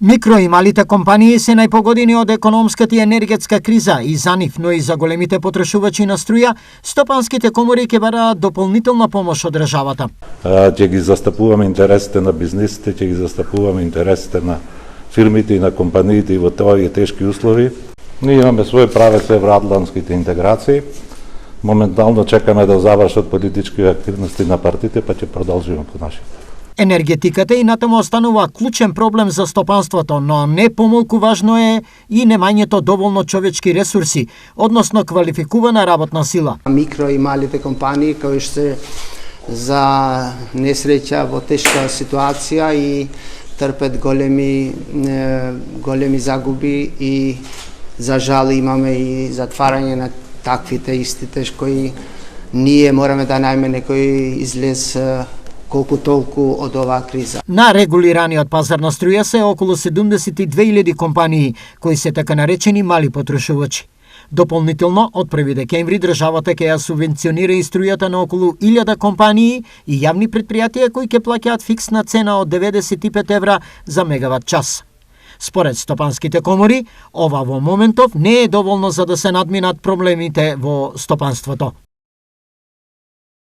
Микро и малите компании се најпогодени од економската и енергетска криза и за нив, но и за големите потрошувачи на струја, стопанските комори ќе бараат дополнителна помош од државата. Ќе ги застапуваме интересите на бизнисите, ќе ги застапуваме интересите на фирмите и на компаниите и во овие тешки услови. Ние имаме свој правец евроатлантските интеграции. Моментално чекаме да завршат политички активности на партиите, па ќе продолжиме по нашите. Енергетиката и натаму останува клучен проблем за стопанството, но не помалку важно е и немањето доволно човечки ресурси, односно квалификувана работна сила. Микро и малите компании кои се за несреќа во тешка ситуација и трпат големи загуби и за жал имаме и затварање на таквите истите кои ние мораме да најме некој излез колку толку од оваа криза. На регулираниот пазар на струја се околу 72.000 компании, кои се така наречени мали потрошувачи. Дополнително, од 1 декември државата ќе ја субвенционира и струјата на околу 1000 компании и јавни претпријатија кои ќе плаќаат фиксна цена од 95 евра за мегават час. Според стопанските комори, ова во моментов не е доволно за да се надминат проблемите во стопанството.